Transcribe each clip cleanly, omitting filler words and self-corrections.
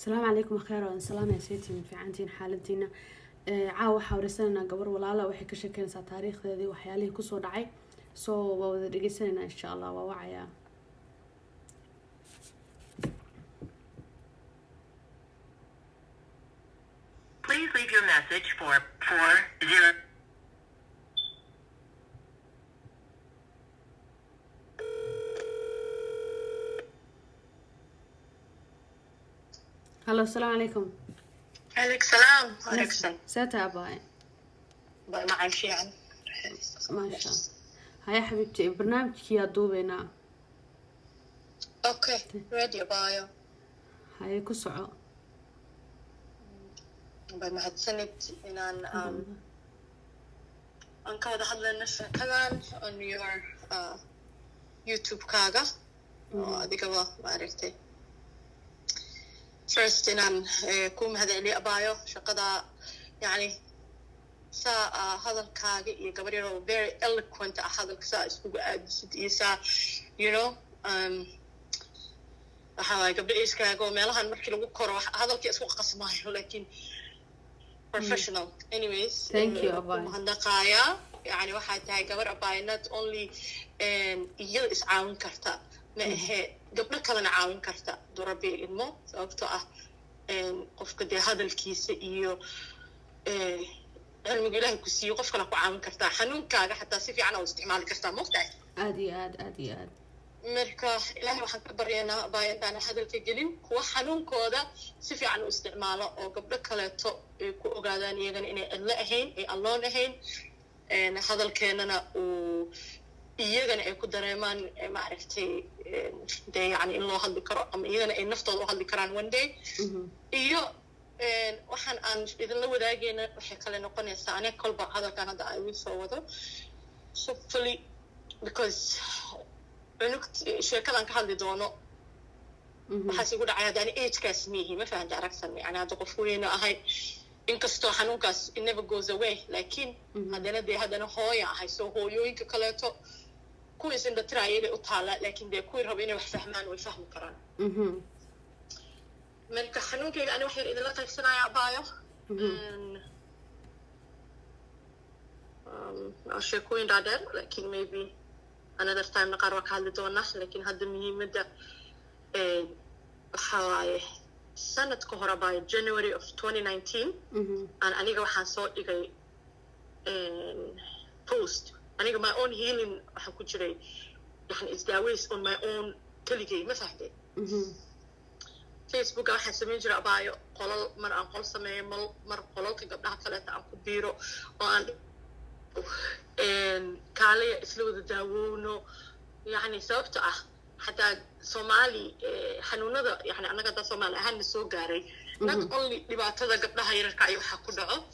السلام عليكم خير والسلام يا سيتي في عندين حالتنا caawa waxaa wareysanayna gabar walaala waxay ka sheekeynaysaa taariikhdeedii waxyaalihii ku soo dhacay soo waa wada dhageysanayna insha Allah waa wacaya Please leave your message for 40 Hello السلام عليكم عليك السلام عليكم ساتا باي مع الشيعة ما شاء الله هيا حبيبتي برنامجك يا دوبنا اوكي راديو بايو هيا كسعو باي مع سنة ان ان كذا حد نفسه كمان on your YouTube كاغا هذيك ما عرفتي first إن كوم هذا اللي أبايو شقدا يعني هذا الكاغي يقبله very eloquent هذا الكسا اسمه أديس إيسا you know هذا قبل إيش كاغو مالها المركي لو كورو هذا الكي اسمه قسمه لكن professional anyways thank you أباي هندقايا يعني واحد هاي قبل أباي not only يجي إسعاون كرتا ما هي قبل كلنا عاون كرتا دربي إنه سأبتو قف كده هذا الكيس إيو علم إلهي كسيو قف كنا عاون كرتا حنون كاجا حتى سيفي عنا واستعمال كرتا مقطع أدي مركا إلهي وحن كبرينا باين أنا هذا الكجلين هو حنون كودا سيفي عنا واستعماله أو قبل كلاتو كو أقادان يجن إني الله هين الله نهين هذا الكيننا iyagana ay ku dareemaan ma aragtay yani in loo hadli karo ama iyagana ay naftooda u hadli karaan one day iyo waxaan aan idinla wadaagayna waxay kale noqonaysaa aniga kolba hadalkan hadda ay u soo wado hopefully because sheekadan ka hadli doono waxaas igu dhacay haddaan agekaas miihi ma fahamta aragsan yani hadda qof weyna ahay inkastoo xanuunkaas it never goes away laakiin haddana hooya ahay soo hooyooyinka kaleeto kuwiis inda tiraayay u taala laakiin de kuwii rabo inay wax fahmaan way fahmi karaan marka xanuunkayga ani waxay idinla qaybsanayaa baayo sheekooyin dhaadheer laakiin maybe another time qaar waa ka hadli doonaa laakiin hadda muhiimadda waxaa waaye sanadka hore baa January of 2019 aan aniga waxaan soo dhigay post aniga my own healing waxaan ku jiray yani isdaaweys on my own kaligay ma fahday Facebook waxaan sameyn jiray abaayo qolal mar aan qol sameeyo mar qolalka gabdhaha kaleeta aan ku biiro oo aan kaaliya isla wada daawoono yani sababta ah حتى Somali حنونة يعني أنا قد Somali أهل سوغاري not only لبعضها قبلها يركع يحكوا دعوة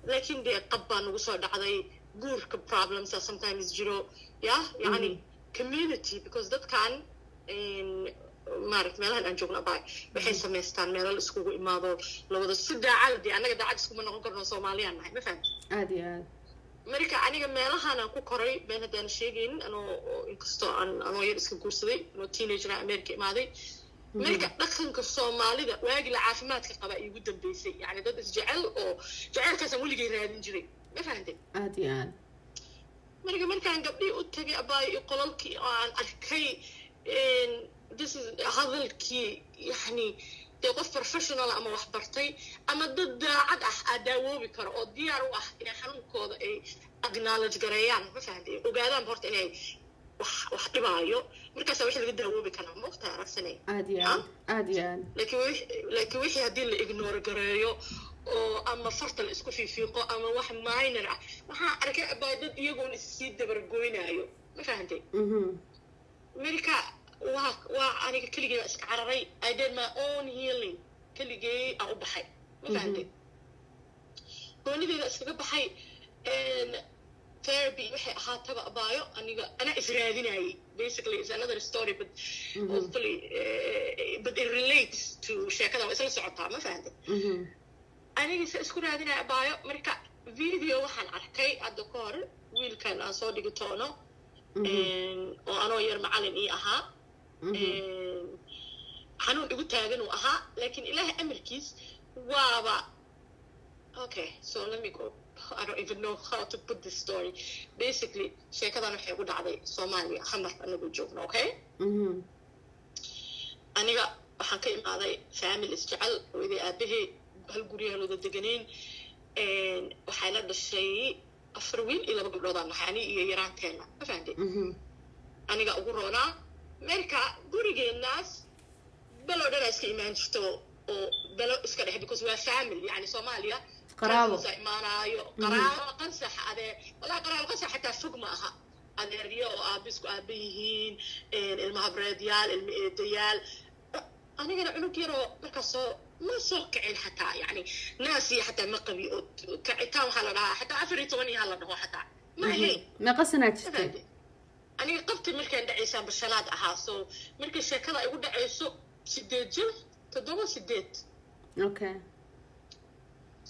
لكن ده قبان وصار عضي جورك problems sometimes جرو يعني community because that can ما أعرف مالها أنجونا باي بحيث مستان مالا السكوب إماضو لو ده السد عادي أنا قد عاد سكوب من نقول Somali أنا ما فهم عادي marka aniga meelaha aan ku koray been hadaan sheegin inkastoo aan yar iska guursaday oo teenager America imaaday marka dhaqanka Soomaalida waagi la caafimaadka qaba igu dambeysay yani dad isjecel oo jecelkaas weligay raadin jiray ma fahanteen markaan gabdhii u tagay abaay qolalkii oo aan arkay this is hadalkii yani qof professional ama wax bartay ama dad daacad ah daawoobi karo oo diyaar u ah inay xanuunkooda ay acknowledge gareeyaan ma fahanteen ogaadaan horta inay wax dhibaayo markaas waxa laga daawoobi karaa ma waqti aragsanay aadiyaan laakiin wixii hadii la ignore gareeyo oo ama fartal isku fiifiiqo ama wax minor ah waxa arkay abaadad iyagoon isii dabar gooynayo ma fahanteen marka waa aniga kaligay iska cararay I did my own healing kaligay aan u baxay ma fahanteen goonideeda iskaga baxay therapy waxay ahaataba abaayo aniga ana israadinayay basically is another story but hopefully but it relates to sheekada isla socotaa ma fahanteen aniga isku raadinay abaayo marka video waxaan arkay hadda ka hor wiilkan aan soo dhigi doono oo anoo yar macallin ii ahaa xanuun igu taagan uu ahaa laakiin ilaahay amarkiis waaba okay so let me go I don't even know how to put this story basically sheekadan waxay ugu dhacday Soomaaliya xamar anagu joogno okay aniga waxaan ka imaaday family isjecel hooyaday aabahey hal guriyaan wada deganeen waxay la dhashay 4 wiil iyo 2 gabdhood aan nahay iyo yaraanteena ma fahanteen aniga ugu roonaa marka gurigeenaas balo dhan iska imaan jirto oo balo iska dhex because waa family yani Soomaaliya qaraabo imaanayo qaraabo qansax ade wala qaraabo qansax xataa fog ma aha adeeriyo oo aabisku aabayihiin ilmaha breedyaal ilma eedayaal anigana cunug yaro markaas ma soo kicin xataa yani naasi xataa ma qabi oo kacitaan waxa la dhahaa xataa 14 yaha la dhaho xataa ma ahayn ma qasana jirtay aniga qabti markaan dhacaysaan bashalaad ahaa so markii sheekada ay ugu dhacayso 8 jir 7 okay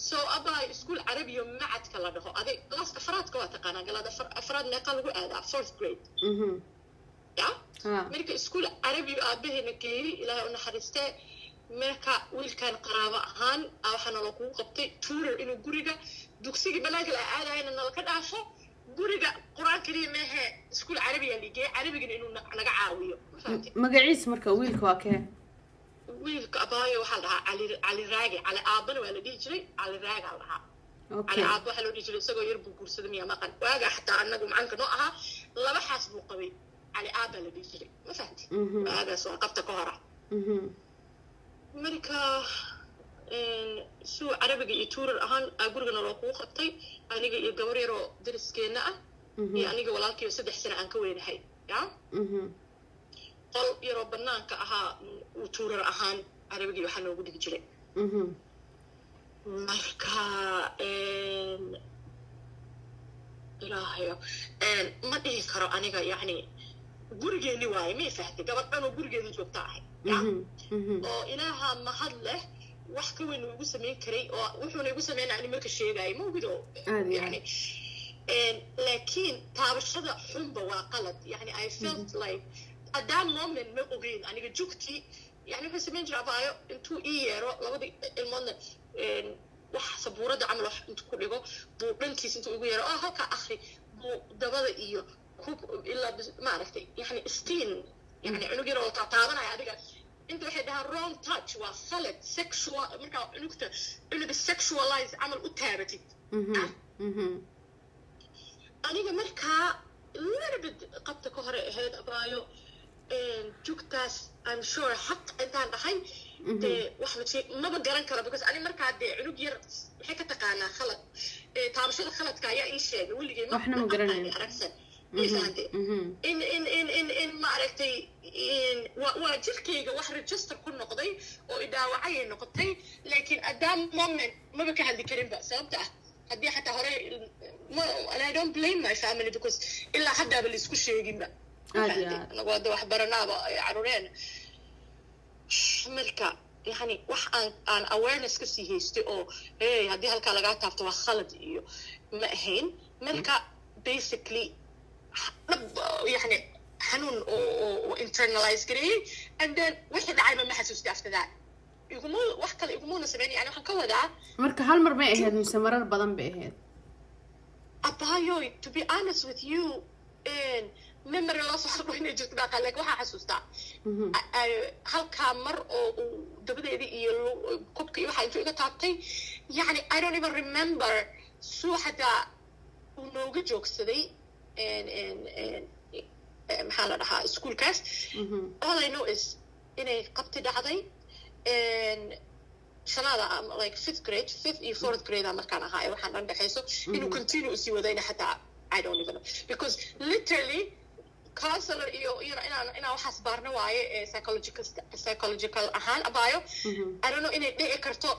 so abay school carabiyo macadka la dhaho aday class afraadka waa taqaanaa galada afraad meeqa lagu aadaa 4th grade ya marka school carabiyo aabahena geeyay ilaahay u naxariistay marka wiilkan qaraabo ahaan waxaana lagu qabtay tuurar inuu guriga dugsiga banaanka la aadayna nala ka dhaafo guriga quraan kaliya mehe school carabiga ligay carabiga inuu naga caawiyo magaciis marka wiilka waa kee wiilka abaayo waxa la dhahaa cali raagi cali aabana waa la dhihi jiray cali raagi la dhahaa cali aabo waxa loo dhihi jiray isagoo yar buu guursaday miya maqan waaga xataa anagu macanka noo ahaa laba xaas buu qabay cali aaba la dhihi jiray ma fahanti waaga soo qabta ka hora marka suu carabiga iyo tuurar ahaan gurigana loo kugu qabtay aniga iyo gabar yaroo dariskeena ah iyo aniga walaalkii 3 sano aan ka weynahay ya qol yaroo banaanka ahaa uu tuurar ahaan carabigii waxaa noogu dhigi jiray marka ilaahayo ma dhihi karo aniga yani gurigeeni waaye ma fahtay gabadhan oo gurigeedu joogta ahay oo ilaaha mahad leh wax ka weyn ugu sameyn karay oo wuxuuna igu sameynaa in marka sheegay ma ogido yani laakiin taabashada xunba waa qalad yani I felt like at that moment ma ogeyn aniga jugti yani waxa sameyn jiray abaayo intuu ii yeero labadii ilmoodna wax sabuurada camal wax intuu ku dhigo buu dhankiis intuu igu yeero halka akhri buu dabada iyo kub ila ma aragtay yani stiin yani cunug yar oo taabanaya adiga inta waxay dhahaa wrong touch waa khalad sexual marka cunuga sexualize camal u taabatid aniga markaa little bit qabta ka hore ahayd abaayo jugtaas I'm sure حق intaan dhahay wax ma garan karo because ani markaa cunug yar waxay ka taqaanaa khalad taabashada khaladka ayaa ii sheegay weligay waxna ma garanay aragsan in ma aragtay waa jirkayga wax register ku noqday oo idaawacay noqotay laakiin at that moment ma ka hadli karin ba sababta haddii xataa hore and I don't blame my family because ilaa haddaaba la isku sheegin ba anagu hadda wax baranaaba ay carureen marka yani wax aan awareness ka sii haystay oo haddii halkaa lagaa taabto waa khalad iyo ma ahayn marka basically يعني حنون أو internalize كريه and then وحدة دعيما ما حسوس after that يقومون وحكة يقومون سبعين يعني حنكوا ده مركا هالمر ما إهد مسمرر بدن بإهد أبايو to be honest with you in memory loss وين جت بقى لك وح حسوس ده هل كامر أو دبده يدي كوبكي وح ينفع تعطي يعني I don't even remember شو حدا ونوجي جوكس ذي and maxaa la dhahaa school kaas all I know is inay qabti dhacday shanada like 5th grade 5th iyo 4th grade markaan ahaa waxaan dhan dhaxayso inuu continue sii wadayna xataa I don't even know because literally counselor iyo inaan waxaas baarna waaye psychological ahaan abaayo I don't know inay dhici karto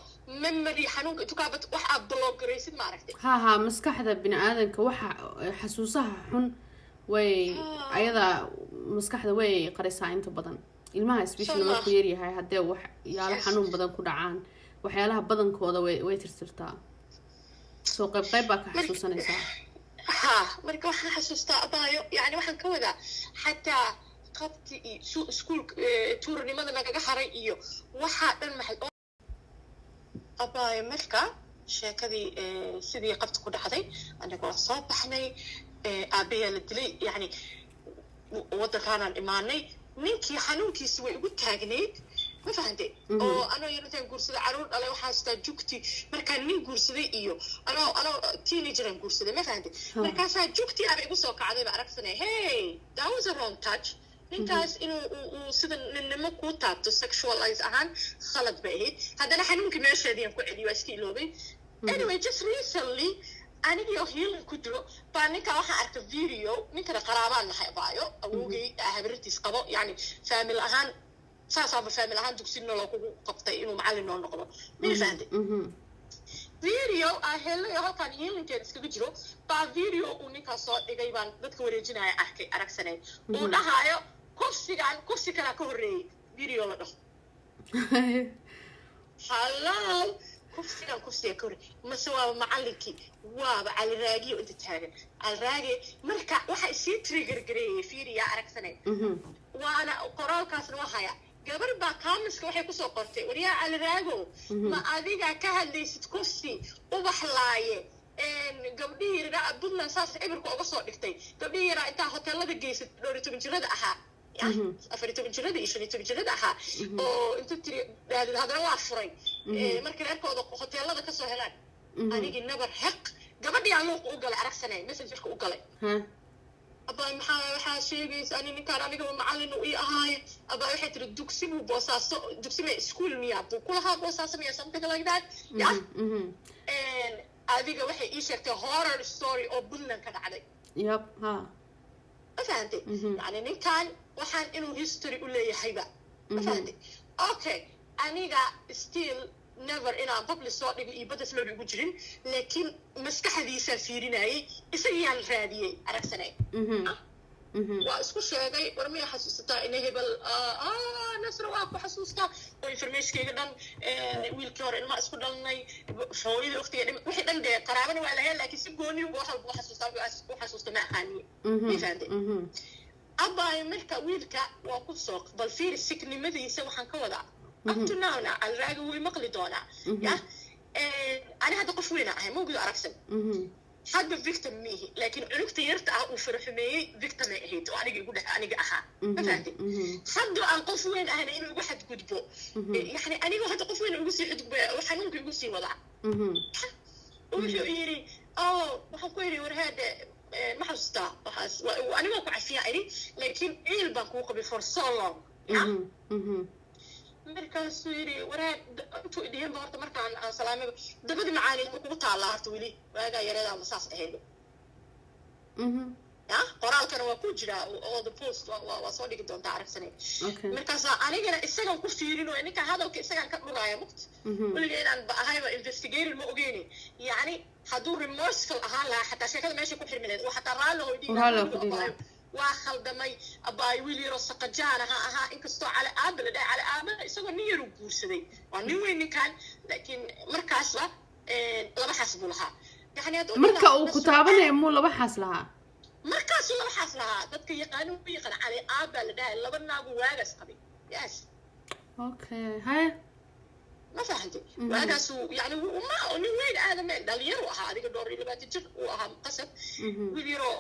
memory xanuunka intuu kaa wax aad block garaysid ma aragtay ha maskaxda bini'aadanka waxa xasuusaha xun way ayada maskaxda way qarisaa inta badan ilmaha especially markuu yar yahay haddii wax yaalo xanuun badan ku dhacaan waxyaalaha badankooda way tirtirtaa soo qayb baa ka xasuusanaysaa marka waxaan xasuustaa abaayo yani waxaan ka wadaa xataa qabti iyo school tuurnimada nagaga haray iyo waxa dhan maxay abay marka sheekadii sidii qabti ku dhacday anaga soo baxnay aabaya la dilay yani wadankaan imaanay ninkii xanuunkiisa way ugu taagneed ma fahanteen oo anoo yartaan guursaday caruur dhalay waxaa staa jugti markaan nin guursaday iyo anoo teenager aan guursaday ma fahanteen markaasaa jugti aba igu soo kacdayba aragsanay hey that was a wrong touch ninkaas inuu sida ninnimo kuu taabto sexualize ahaan khalad bay ahayd haddana xanuunkii meesheediian ku celiyo waa iska iloobay anyway just recently anigoo healing ku jiro baa ninkaa waxaan arkay video ninkana qaraabaan nahay baayo awowgay habartiis qabo yani family ahaan saasaaba family ahaan dugsiina loogu qabtay inuu macallin noo noqdo ma fahanteen video helay halkaan healingkeeda iskaga jiro baa video uu ninkaa soo dhigay baan dadka wareejinaya arkay aragsanay uu dhahaayo kursi kalaa ka horreeyey video la dhaho halal kursiga ka horreeyey mase waaba macallinkii waaba caliraagiyo inta taagan caliraage marka waxa isii trigger gareeyey fiiriyaa aragsanay waana qoraalkaasna waa haya gabar baa kaamiska waxay kusoo qortay wariyaa caliraago ma adiga ka hadlaysid kursi ubax laaye gabdhihii yaraa Puntland saas cibirka uga soo dhigtay gabdhihii yaraa intaa hoteelada geysad 12 jirada ahaa 14 jirada iyo 15 jirada ahaa oo inta tiri hadana waa furay markii reerkooda hoteelada ka soo helaan anigi nabar xaq gabadhii aan loo u galay aragsanay messengerka u galay abay maxaa sheegaysa ani ninkaan aniga macallin u ahaay abay waxay tiri dugsi buu boosaaso dugsi ma school miya buu ku lahaa boosaaso miya something like that adiga waxay ii sheegtay horror story oo Puntland ka dhacday afahantay yani ninkaan waxaan inuu history u leeyahayba afahantay okay aniga still never inaan public soo dhigo iyo badas loo ugu jirin laakiin maskaxdiisa fiirinayay isagiyaan raadiyay aragsanay waa isku sheegay war ma xasuustaa inay hebel nasra waa ku xasuustaa oo informationkayga dhan wiilkii hore ilma isku dhalnay hooyadii waqtiga wixii dhan dee qaraabana waa lahayn laakiin si gooni ugu xasuusta ma aqaaniye ma fahanteen abay marka wiilka waa ku soo bal fiiri siknimadiisa waxaan ka wadaa up to now na alraaga way maqli doonaa ya ani hadda qof weyn ahay ma ogdo aragsan hadda victim mihi laakiin cunugta yarta ah uu farxumeeyey victim ay ahayd oo aniga ahaa ma fahanteen hadda aan qof weyn ahna inuu ugu xadgudbo yani aniga hadda qof weyn ugu sii xadgudbo xanuunka ugu sii wadaa wuxuu yiri waxaan ku yiri warhaade ma xasuustaa waxaas aniga ku cafiyaa iri laakiin ciil baan kuu qabay for so long markaasuu yiri waraad intuu idhihinba horta markaan aan salaamay dabadii macaanid kugu taallaa horta weli waagaa yareedaa ma saas ahayd ya qoraalkana waa ku jiraa all the post waa soo dhigi doontaa aragsanay markaasaa anigana isagaan ku fiirin oo ninka hadalka isagaan ka dhuraaya muqt weliga inaan ahayba investigator ma ogeyni yani hadduu remorseful ahaan lahaa xataa sheekada meesha ku xirmineed oo xataa raalli hoydhiga waa khaldamay abay wiil yaro saqajaan ahaa inkastoo cali aaba la dhahay cali aaba isagoo nin yar u guursaday waa nin weyn ninkaan laakiin markaasba laba xas buu lahaa yani marka uu ku taabanaya muu laba xas lahaa markaasuu laba xas lahaa dadka yaqaano u yaqaan cali aaba la dhahay laba naagu waagaas qabay yes okay hay ما فهمتي وأنا سو يعني وما نوين هذا من دليل وها هذيك الدور اللي بتجر وها قصب ويديروا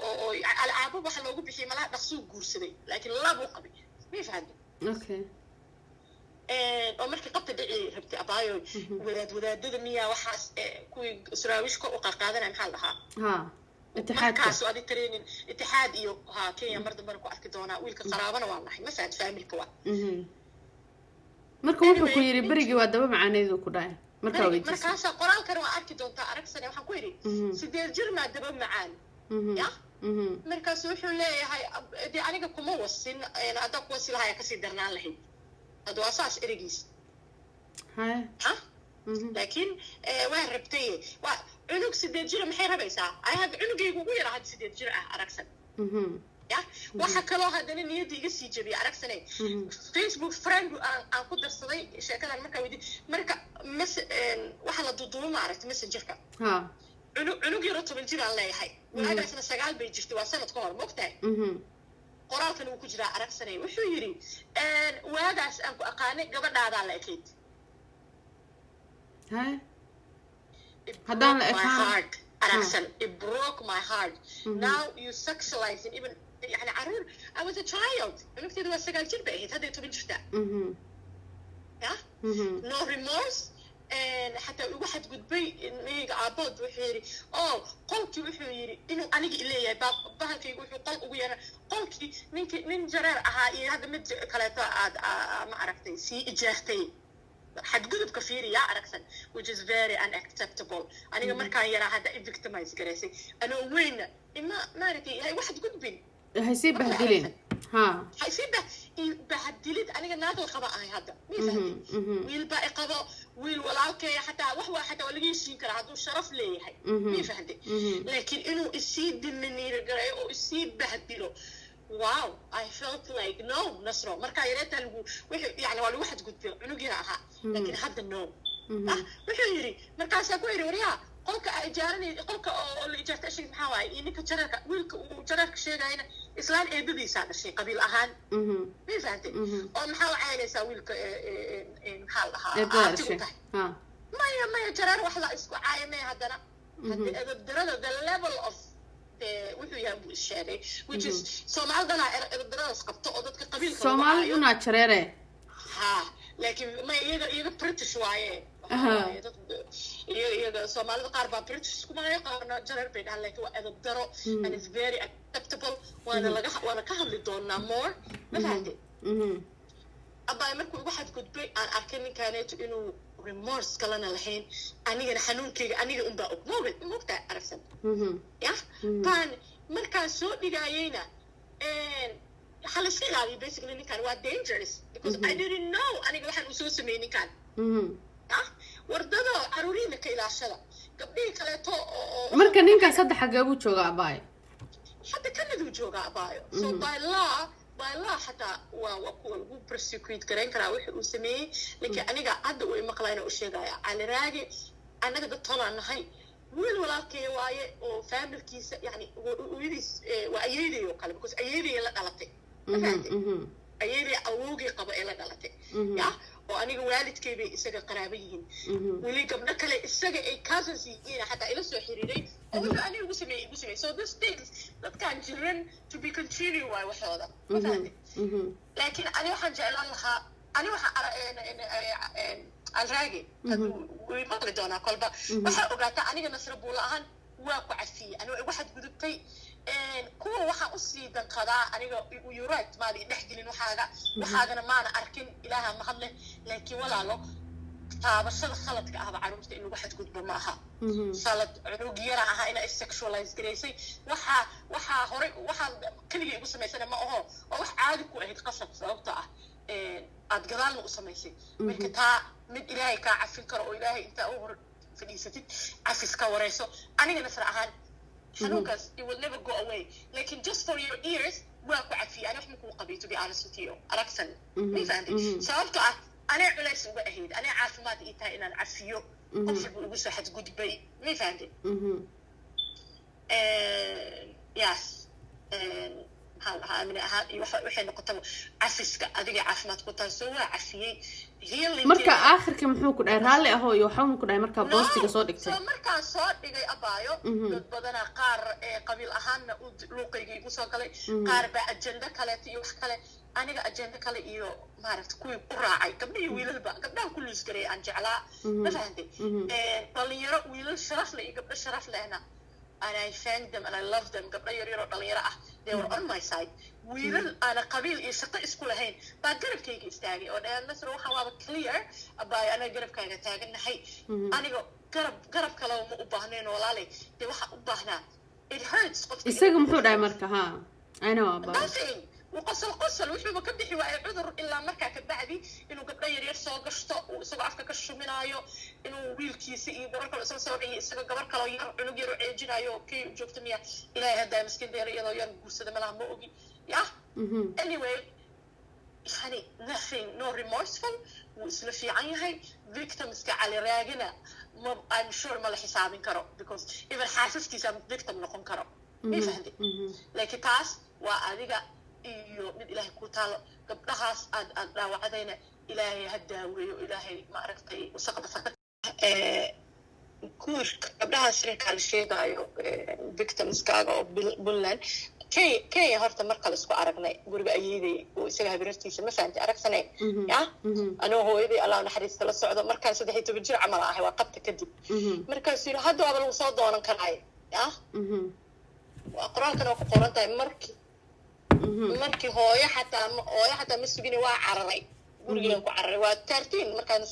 على عابو بحلو قبل شيء ملا نخسو جورسدي لكن لا بو قبي ما فهمتي أوكي ومركي قبت دعي ربتي أبايو ولاد دمية وحاس كوي سراويش كو قاقادنا محلها ها اتحاد كاسو هذه ترين اتحاد إيو ها كيا مرد مركو أكدونا ويلك قرابنا والله ما فهمت فاهم الكوا marka wuxuu ku yiri bariga waa daba macaaneedu ku dhaay marka weydiis markaas qoraalkan waa arki doonta aragsanay waxaan ku yiri sidee jir ma daba macaan ya markaas wuxuu leeyahay aniga kuma wasin aad ku wasilahay ka sii darnaan lahayd hada asaas erigiis ha laakiin waa rabtay waa cunug sidee jir maxay rabaysaa ay had cunugaygu ugu yaraad sidee jir ah aragsan ya waxa kale hadana niyadii iga sii jabiyay aragsanay Facebook friend aan ku darsaday sheekadan marka wadi marka waxa la dudumo ma aragtay messengerka ha cunug yaro 10 jir aan leeyahay waagaasna 9 bay jirtay waa sanad ka hor moogtahay qoraalkan uu ku jiraa aragsanay wuxuu yiri waagaas aan ku aqaanay gabadhaada la ekeyd ها هدان heart aragsan it broke my heart now you sexualizing even يعني عرور I was a child أنا كنت أدرس سجل جربة هذا يتوبين شفته yeah no remorse حتى واحد قد بي إني عبود وحيري قلت وحيري إنه أنا إليه بهالك يقول قل ويانا قلت من جرار هذا مد كلاتا ما عرفتي سي إجاهتي حد قلب كفيري يا أركسن which is very unacceptable أنا قمر كان يرى هذا victimize كراسي أنا وين ما رتي هاي واحد قد بين هيسيب بهدلين ها هيسيب بهدلت أنا قلنا القضاء هاي هذا مين ويل باقي قضاء ويل ولاك حتى وهو حتى ولا يشين كره هذا الشرف لي هاي مين فهدي لكن إنه يسيب من يرجع أو يسيب بهدله wow I felt like no نصره مركا يريتها يعني ولا واحد قلت له إنه جراها لكن هذا no وحيري مركا سأقول وريا قولك إجارني قولك اللي إجارت أشيء محاوي إنك جرك ويلك وجرك شيء هنا إسلام إبدي هذا الشيء قبيل أهان مين فهمتي أو محاوي عيني سويلك محلها ها ما يجرر وحلا إسكو عايمة هذا هذا الدرجة the level of wuxuu yahay bulshada which is Soomaalidana erdaras qabto oo dadka qabiilka Soomaaliduna jareere ha laakiin ma iyaga British waaye iyaga Soomaalida qaar baa British kuma yaqaano jareer bay dhahan laakiin waa edab daro and it's very acceptable waana ka hadli doonaa more ma fahanteen abay markuu waxaad gudbay aan arkay ninkaaneeto inuu remorse kalena lahayn anigana xanuunkeyga aniga un baa ogmoogta aragsan ya baan markaan soo dhigayeyna xalasi ilaaliyo basically ninkaan waa dangerous because I didn't know aniga waxaan usoo sameeyey ninkaan ya wardada caruuriina ka ilaashada gabdhihii kaleeto marka ninkaan saddex xagee buu joogaa abaayo hadda kanaduu joogaa abaayo so by law حتى وكل prosecute كرين كرا وح وسميه لكن أنا قاعد أقول مقالين وشيء على راجع أنا قد طلع نهاي ولا كي واي أو family كيس يعني ويديس وأيدي وقال بكوس أيدي لا غلطي أيدي أوجي قبائل غلطي يا وأنا والد كي بيسجل قرابيين ولي قبل كله السجل أي cousins يجينا حتى إلى سوحيري أنا وسمي so this things that can children to be continue وحوضة لكن أنا واحد جعل لها أنا واحد الراجي ويمقل دونا قلبه واحد أقرأت أنا نصر بولهن واقع فيه أنا واحد قدرتي كل واحد أصيب القضاء أنا ويرد ما لي نحكي لنا وحاجة ما أنا أركن إلها محله لكن ولا له بس هذا خلط كهذا عروست إنه واحد قد معها خلط عروقيرة عها إنه sexualize كريسي وحا هوري وحا كل شيء بس مثلا ما هو وح عادي كوه قصة صوتها أتقدر نقصميسي من كتاع من إلهي كعفن كرو إلهي أنت أور في نيستي عفس كوريسو أنا نسرعهن حنوكس it will never go away لكن just for your ears واقع فيه أنا أحمل قبي to be honest with you أركسن مين فهمتي سألت أنا علاش وأهيد أنا عارف ما تيجي إن أنا عفيو قفل وش واحد قد بي مين فهمتي ياس من وحين نقطة عفسك أدري عف ما تقطع سوا عفية هي اللي مركا آخر كم حكون هالي أهو يوحون كنا مركا بوستي صادق تي مركا صادق جاي أبايو بدنا قار قبيل أهان لوقي يقصوا كله قار بأجندة كله تيوح كله أنا أجندة كله إيو ما عرفت كوي قراعي قبل ويل بقى قبل كل سكري عن جعلاء ما فهمتي طليرة ويل شرف لي قبل شرف لنا and I thank them and I love them قبل يريرو طليرة they were on my side ويل أنا قبيل يشقى إسكول هين بعد قرب كيجي استاجي أنا مثلا وحواب clear أباي أنا قرب كيجي تاجي نحي أنا قرب كلام أباهنين ولا لي ده واحد أباهنا it hurts إسقى محور عمرك ها أنا أبا nothing وقصل وش ما كبدي حوار عذر إلا مركا كبعدي إنه قبل يرير سوق قشطة وسوق عفك كشو منايو إنه ويل كيسي بركة الأسر سوي إسقى قبل كلام إنه جرو عجنايو كي جوكت مية إلى هذا مسكين ده يلا ينقول سد ملاه موجي يا anyway يعني nothing no remorseful وإسلا في عينها victims كعلى راجنا ما I'm sure ما له حسابين كرو because even حاسس كيسام victim نقوم كرو مين فهمتي لكن تاس وأديك iyo mid ilaahay ku taalo gabdhahaas aad dhaawacdayna ilaahay ha daaweeyo ilaahay ma aragtay wasaqda faka guurka gabdhahaas ninkaa la sheegaayo victimskaaga oo Puntland Kenya horta marka la isku aragnay guriga ayeeday oo isaga habartiisa ma fahanti aragsanay ya anoo hooyadii Allah naxariista la socdo markaan 13 jir camal ah waa qabta kadib markaas yiri hadda waa lagu soo doonan karay ya waa qoraalkan oo ku qoran tahay markii hooyo xataa ma sugin waa cararay guriga ku cararay waa 13 markaan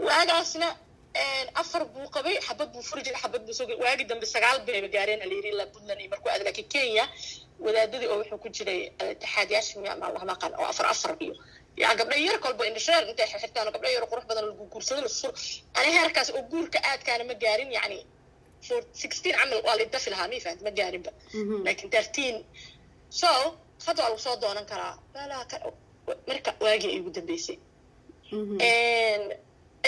waagaasna afar buu qabay xabad buu furi jiray xabad buu soo waagi dambe 9 bay gaareen aliiri la Puntland markuu aad laakiin Kenya wadaadadii oo wuxuu ku jiray taxaadiyaasha ma Allah ma qan oo afar iyo yaa gabdho yar kolba indhashaar intay xirtaan gabdho yar qurux badan lagu guursado ana heerkaas oo guurka aad kaana ma gaarin yani 16 camal waa la dafilhaa ma fahanti ma gaarin ba laakiin 13 so hadda waa soo doonan karaa marka waagi ugu dambeysay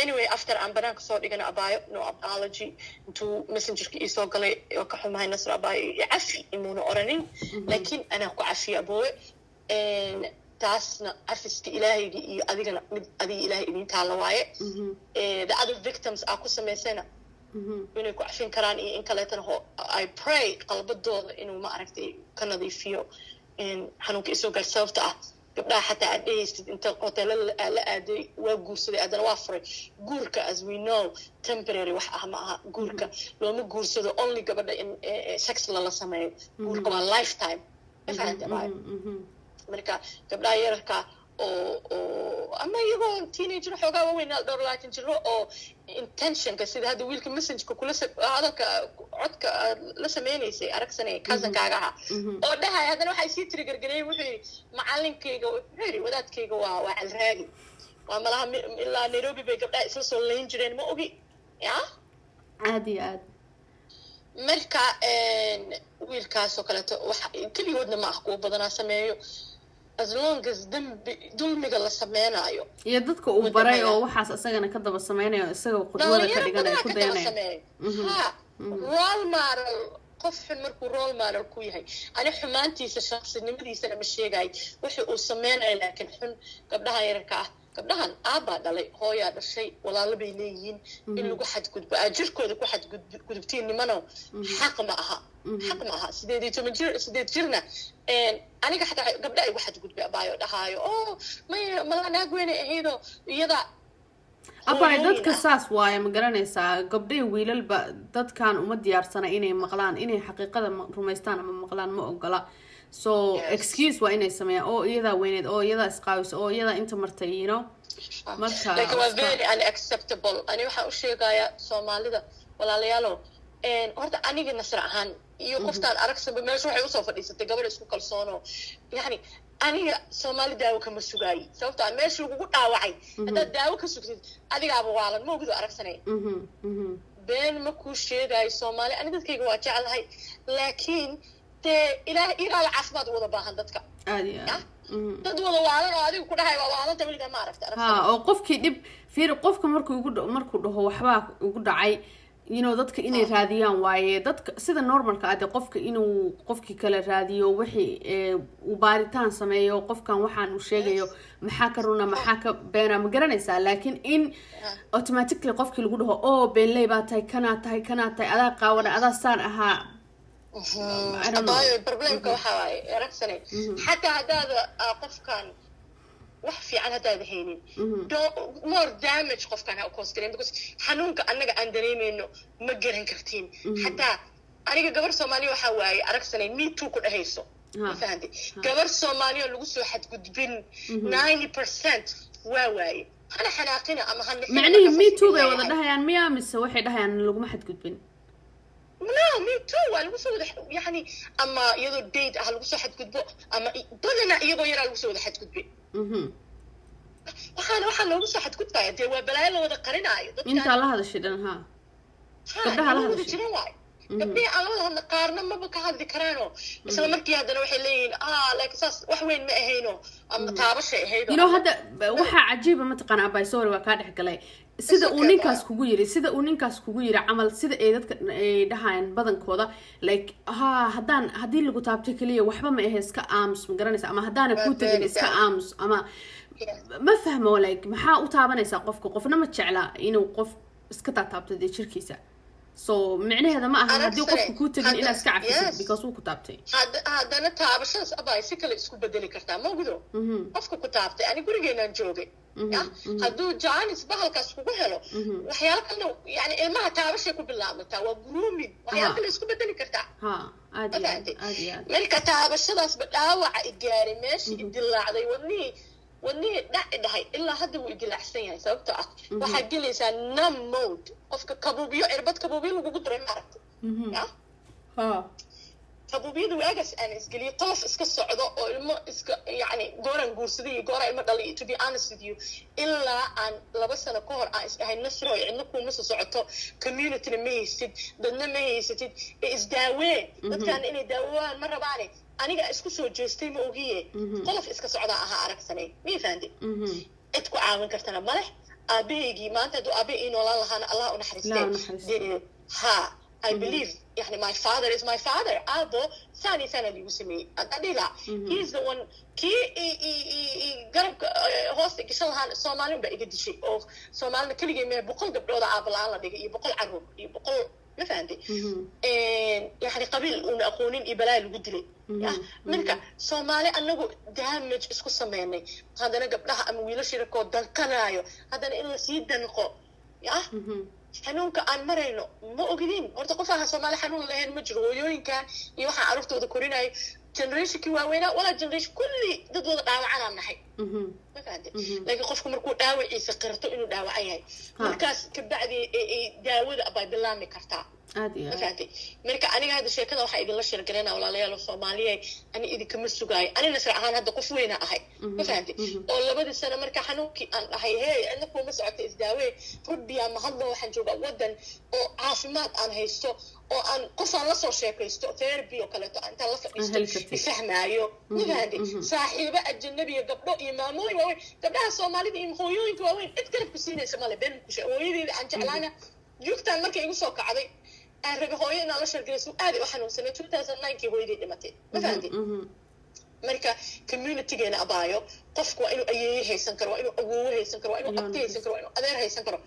anyway after I'm banana soo dhigana abayo no apology to messenger ki soo galay oo ka xumahay nasr abayo yafi imuuna oranin laakiin ana ku cafiya aboowe taasna afiska ilaahaygi iyo adigana mid adiga ilaahay idin taala waaye the other victims are ku sameysana inay ku cafin karaan iyo in kale tan I pray qalbadooda inuu ma aragtay ka nadiifiyo xanuunka isoo gaar sababta ah gabdhaha xataa aad dhehaysid inta hoteelada la aaday waa guursaday adana waa furay guurka as we know temporary wax ah ma aha guurka looma guursado only gabadha in sex la sameeyo guurka waa lifetime fahanti baa marka gabdhaha yararka oo ama iyagoo teenager xoogaa waaweyn dhowr laakiin jiro oo intentionka sida hadda wiilka messengerka kula hadalka codka la sameynaysay aragsanay cousin-kaaga aha oo dhahay haddana waxay sii trigger-gareeyay wuxuu macallinkayga wuxuu yidhi wadaadkayga waa calraagi waa malaha ilaa Nairobi bay gabdhaha isla soo layn jireen ma ogi ya aad iyo aad marka wiilkaas oo kaleeto waxa keligoodna ma ah kuwa badanaa sameeyo as long as dulmiga la sameynayo iyo dadka uu baray oo waxaas asagana ka daba sameynayo isagoo qudwada ka dhiganay ku dayanay role model qof xun markuu role model ku yahay ani xumaantiisa shakhsinimadiisa ma sheegay wuxuu uu sameeyay laakiin xun gabdhaha yarka ah gabdhahan aaba dhalay hooya dhashay walaalo bay leeyihiin in lagu xadgudbo ajirkooda ku xadgudubtiin nimano xaq ma aha sideed jirna aniga xataa gabdhaha igu xadgudbay abaayo dhahaayo oo ma naag weyn ahaydoo iyada abay dadka saas waaye ma garanaysaa gabdhaha wiilalba dadkan uma diyaarsana inay maqlaan inay xaqiiqada rumaystaan ama maqlaan ma ogola so excuse waa inay sameeyaan oo iyada weyneed oo iyada isqaawis oo iyada inta martay marka like was very unacceptable ani waxa u sheegaya Soomaalida walaalayaalo horta aniga nasr ahaan iyo qoftaan aragsanba meesha waxay u soo fadhiisatay gabadh isku kalsoono yani aniga Soomaali daawo kama sugaay sababta meesha lagu dhaawacay hada daawo ka sugtid adiga aba waalan ma ogdo aragsanay been ma ku sheegay Soomaali ani dadkayga waa jecelahay laakiin ilaahay caafimaad wada baahan dadka aadiya dad wada waalan oo adiga ku dhahay waa waalanta waliga ma aragta oo qofkii dib fiir qofka markuu dhaho waxba ugu dhacay dadka inay raadiyaan waaye dadka sida normalka ah qofka inuu qofkii kale raadiyo wixii uu baaritaan sameeyo qofkan waxaan uu sheegayo maxaa ka runa maxaa ka beena ma garanaysaa laakiin in automatically qofkii lagu dhaho oo beenley baa tahay kana tahay adaa qaawana adaa saan ahaa abaayo problemka waxa waaye aragsanay xataa hadaada qofkan wax fiican hadaada haynin more damage qofkan ha u cause gareyn because xanuunka annaga aan dareemayno ma garan kartiin xataa aniga gabar Soomaali waxa waaye aragsanay me too ku dhahayso ma fahanti gabar Soomaali oo lagu soo xadgudbin 90% waa waaye ana xanaaqina ama macnaheedu me too bay wada dhahayaan miya mise waxay dhahayaan laguma xadgudbin no me too waa lagu soo yani ama iyadoo date ah lagu soo xadgudbo ama badana iyagoo yaraa lagu soo wada xadgudbay waxaan loogu soo xadgudbaya dee waa balaayo la wada qarinaayo inta la hadashay dhan gabdhaha la hadashay gabdhihii aan la hadla qaarna maba ka hadli karaano isla markii haddana waxay leeyihiin like saas wax weyn ma ahayno ama taabashay ahayd hadda waxaa cajiiba mataqaana abay sorry waa kaa dhex galay sida uu ninkaas kugu yiri camal sida ay dadka ay dhahayaan badankooda like haddii lagu taabtay kaliya waxba ma ahe iska aamus ma garanaysa ama haddaana ku tagin iska aamus ama ma fahmo like maxaa u taabanaysaa qofna ma jecla inuu qof iska taabto dee jirkiisa so micnaheeda ma aha haddii qofku ku tagin inaad iska cafisid because uu ku taabtay haddana taabashadaas abay si kale isku bedeli kartaa ma ogdo qofka ku taabtay ani gurigeenaan joogay hadduu jaanis bahalkaas kugu helo waxyaalo kalena yani ilmaha taabashay ku bilaabmataa waa grooming waxyaalo kale isku bedeli kartaa marka taabashadaasba dhaawaca igaaray meeshii idilaacday wadnihii dhahay ilaa hadda wuu idilaacsan yahay sababtoo ah waxaad gelaysaa numb mode qofka kabuubiyo irbad kabuubiyo lagugu duray maaragta kabuubiyada waagaas aan isgeliyay qolof iska socdo oo ilmo iska yani gooraan guursaday iyo gooraan ilmo dhalay to be honest with you ilaa aan 2 sano ka hor aan isdhahay nasro cidna kuuma soo socoto communityna ma haysid dadna ma haysatid isdaawee dadkaana inay daawaan ma rabaane aniga isku soo jeestay ma ogiye qolof iska socda ahaa aragsanay mii fahanti cid ku caawin kartana maleh aabahaygii maanta hadduu aabe ii noolaan lahaana allah u naxariistee I believe يعني my father is my father abo ثاني سنة اللي يسميه أديلا he's the one كي قرب هوستك إن شاء الله الصوماليين بقى يقدر شيء أو صومالنا كل يوم بقول قبل هذا عبلا الله دقي بقول عروق بقول ما فهمتي يعني قبل ونأخونين إبلاء الجدلي منك صومالي أنه دامج إسكو سمعني هذا أنا قبلها أمويل شركة دكانايو هذا أنا إلا سيد دنقو xanuunka aan marayno ma ogidin horta qof aan Soomaali xanuun lahayn ma jiro hooyooyinka iyo waxa carruurtooda korinay generation waaweena wala generation kulli dad wada dhaawacaan nahay ma fahanti laakiin qofku markuu dhaawaciisa qirto inuu dhaawacan yahay markaas ka bacdi daawada abay bilaami kartaa ma fahanti marka aniga hada sheekada waxa idin la shirgareynaa walaalayaal Soomaaliyeed ani idinka ma sugaay anina sir ahaan hada qof weyn ahay ma fahanti oo 2 sano marka xanuunkii aan dhahay ana kuma socoto isdaawe rabbiya ma hadlo waxaan joogaa wadan oo caafimaad aan haysto oo aan qofaan la soo sheekaysto therapy oo kale inta la fadhiisto ifahmaayo ma fahanti saaxiibo ajnabiga gabdho iyo maamooyin waaweyn gabdhaha Soomaalida iyo hooyooyinka waaweyn cid garab ku siinaysa male been ku hooyadeeda aan jeclaana joogtaan markay igu soo kacday aan rabay hooyo inaan la sheekaysto aad u xanuunsanay 2009 hooyadii dhimatay ma fahanti marka community-geena abaayo qofku waa inuu ayeeyay haysan karo waa inuu awoow haysan karo waa inuu abti haysan karo waa inuu adeer haysan karo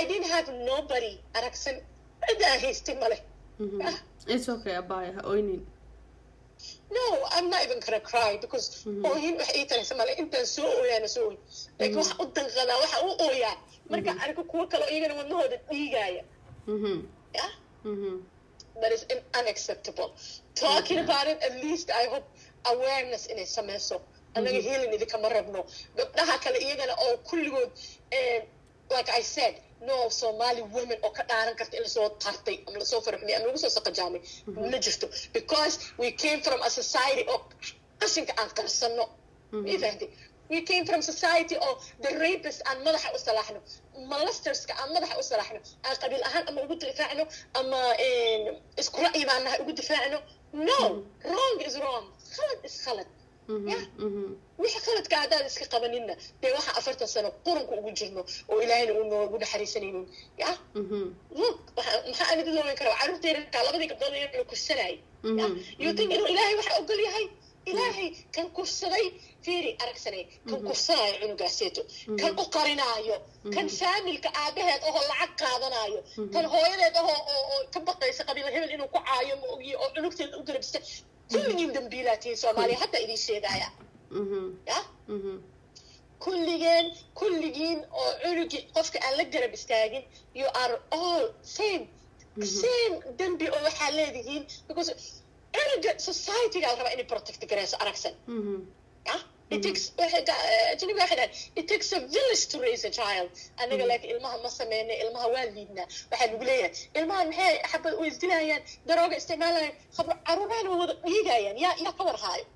I didn't have nobody aragsan cida haystay male it's okay abaayo ha oynin no I'm not even gonna cry because oohin wax ii talaysa male intaan soo ooyaana soo ooy laakiin waxa u danqadaa waxa u ooyaa marka arko kuwa kale iyagana wadnahooda dhiigaya that is unacceptable talking about it at least I hope awareness in it sameeso anaga healing idinka ma rabno gabdhaha kale iyagana oo kulligood like I said no Somali women oo ka dhaaran karta in la soo tartay ama la soo farxmay ama lagu soo saqajaamay ma jirto because we came from a society of qashinka aan qarsano we came from society of the rapists and madaxa u salaxno molesterska aan madaxa u salaxno aan qabiil ahaan ama ugu difaacno ama isku ra'yi baan nahay ugu difaacno no wrong is wrong khalad is khalad wixii khaladka hadaan iska qabanina dee waxa 40 sano qurunka ugu jirno oo ilaahayna uu noogu naxariisanaynin look maxaa aan idin looyn karaa carruurteena ka labadii gabdhood ee kursanay you think inuu ilaahay waxa ogol yahay ilaahay kan kursaday fiiri aragsanay kan kursanay cunugaaseeto kan u qarinaayo kan faamilka aabaheed oo lacag qaadanayo kan hooyadeed oo ka baqaysa qabiil hebel inuu ku caayo ma ogiyo oo cunugteeda u garabista kulligiin dambiilaatiin Soomaaliya hadda idin sheegaya kulligiin oo cunugi qofka aan la garab istaagin you are all same dambi oo waxaa leedihiin because society-ga raba inay protect garayso aragsan it takes a village to raise a child anaga laakiin ilmaha ma sameynay ilmaha waa liidnaa waxaa lagu leeyahay ilmaha maxay xabad u isdilayaan darooga isticmaalayaan caruurahan wada dhiigayaan yaa ka war haayo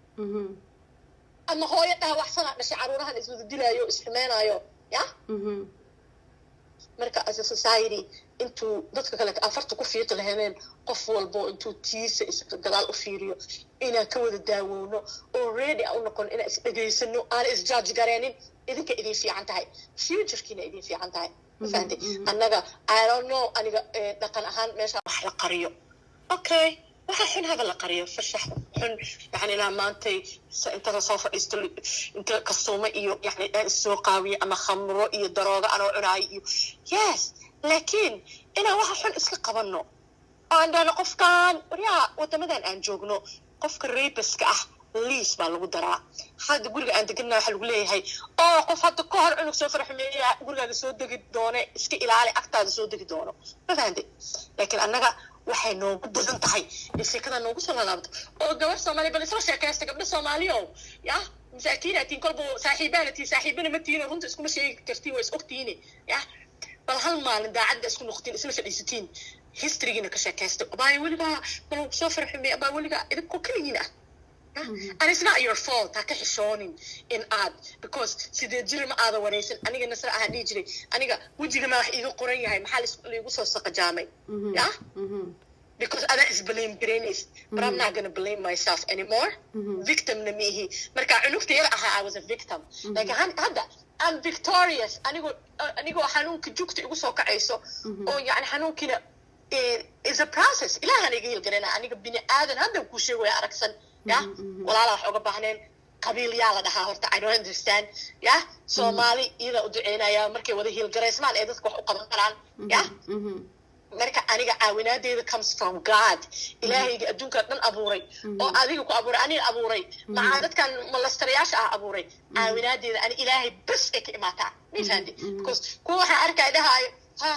ama hooyo dhaawacsana dhashay caruurahan iswada dilaayo isximeynayo marka as a society intuu dadka kale afarta ku fiiqi lahayn qof walbo intuu tiisa gadaal u fiiriyo inaan ka wada daawoono already aan noqon inaan is dhageysano aan is judge gareenin idinka idin fiican tahay future-kiina idin fiican tahay fahanti annaga I don't know aniga dhaqan ahaan meesha wax la qariyo okay waxa xun haba la qariyo farshax xun yani la maantay inta soo fadhiisto inta kastooma iyo yani soo qaawiye ama khamro iyo darooga aan cunaay iyo yes laakiin ina waxa xun iska qabano aandana qofkan wariyaa wadamadan aan joogno qofka rapiska ah liis baa lagu daraa hadda guriga aan deganaa waxa lagu leeyahay oo qof hadda ka hor cunug soo farxumeeya gurigaaga soo degi doone iska ilaali agtaada soo degi doono ma fahanti laakiin annaga waxay noogu badan tahay sheekada noogu soo laabto oo gabar Soomaali bal isla sheekaysta gabdha Soomaaliyo ya masaakiinatiin kolbo saaxiibana ma tiino runta isku ma sheegi kartiin way is ogtiini ya bal hal maalin daacad isku noqotiin isla fadhiisatiin history-gina ka sheekaysta baa waliba bal soo farxumeeya baa waliba idinku kaliina and it's not your fault ha ka xishoonin in aad because sidee jir ma aada wareysan aniga nasra aan dhigi jiray aniga wajiga ma wax iiga qoran yahay maxaa la igu soo saqajaamay yeah because other is blame grace but I'm not going to blame myself anymore victim na mihi marka cunugta yar aha I was a victim like hadda I'm victorious anigo xanuunka jugta igu soo kacayso oo yani xanuunkina is a process ilaahan iga yilgarana aniga bini aadan hadda ku sheegay aragsan yeah walaalaha wax uga baahneen qabiil yaa la dhahaa horta I don't understand yeah Soomaali ila u duceynaya markay wada hilgareysmaan ee dadku wax u qaban karaan yeah marka aniga caawinaadeeda comes from God ilaahayga adduunka dhan abuuray oo adiga ku abuuray aniga abuuray maca dadkan malastariyaasha ah abuuray caawinaadeeda ani ilaahay bas ee ka imaataa miisaandi because kuwa waxa arkay dhahay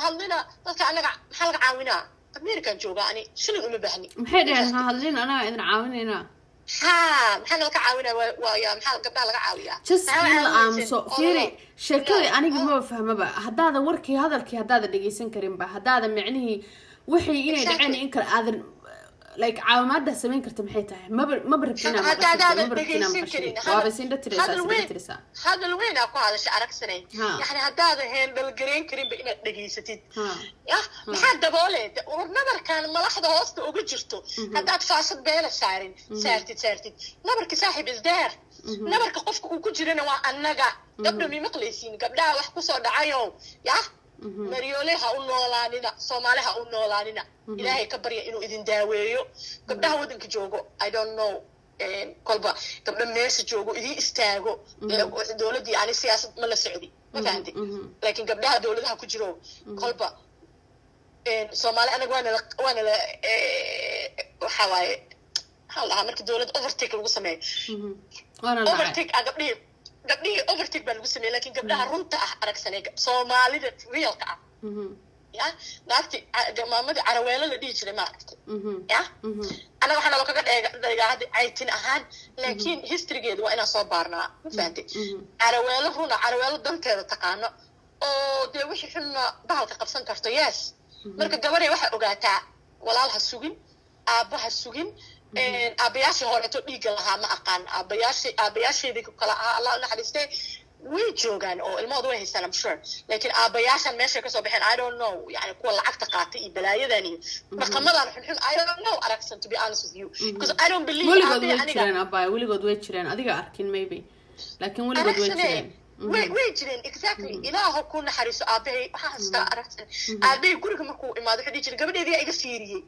hadlina dadka anaga maxaa laga caawinaa American jooga ani shilin uma baahni maxay dhahaan hadlina anaga idin caawinayna maxaa laga caawinaa waa ya maxaa gabdhaha laga caawiyaa just so fiiri sheekada aniga ma fahmaba hadaada warkii hadalkii hadaada dhageysan karin ba hadaada macnihii wixii inay dhaceen in kala aadan like caawimada sameyn karta maxay tahay ma barabtina waa bas inda tirisa hadal weyn ku hadasha aragsanay yani hadaada heen dalgareen karin ba inaad dhageysatid ya maxaa dabooleed nabarkan malaxda hoosta ugu jirto hadaad faasad beela saartid nabarka saaxiib is there nabarka qofka uu ku jirana waa annaga gabdho mi maqlaysiin gabdhaha wax ku soo dhacayo ya mariyooleha u noolaanina Soomaaliha u noolaanina ilaahay ka barya inuu idin daaweeyo gabdhaha wadanka joogo I don't know kolba gabdha meesha joogo idin istaago dawladii aan siyaasad ma la socdi ma fahanti laakiin gabdhaha dawladaha ku jiro kolba Soomaali anaga waana la waxa waaye hal markii dawlad overtake lagu sameeyo overtake gabdhii overtake baa lagu sameeyay laakiin gabdhaha runta ah aragsanay Soomaalida realka ah ya naagti maamada Caraweelo la dhigi jiray ma aragtay ya anaga waxaan loo kaga dhigaa hadda aytin ahaan laakiin historygeedu waa inaan soo baarnaa ma fahanti Caraweelo danteeda taqaano oo dee wixii xunna bahalka qabsan karto yes marka gabarey waxa ogaataa walaalha sugin aabaha sugin aabayaashii horeeto dhiiga lahaa ma aqaan aabayaasheedii kala Allah naxariistay way joogaan oo ilmahooda way haystaan I'm sure laakiin aabayaashan meesha ka soo baxeen I don't know yani kuwa lacagta qaatay iyo balaayadan iyo raqamadan xun I don't know aragsan to be honest with you because I don't believe weligood way jireen adiga arkin maybe laakiin weligood way jireen way jireen exactly ilaahu ku naxariiso aabahay waxa hasta aragsan aabahay guriga markuu imaado xidhi jiray gabadheedii iga fiiriyay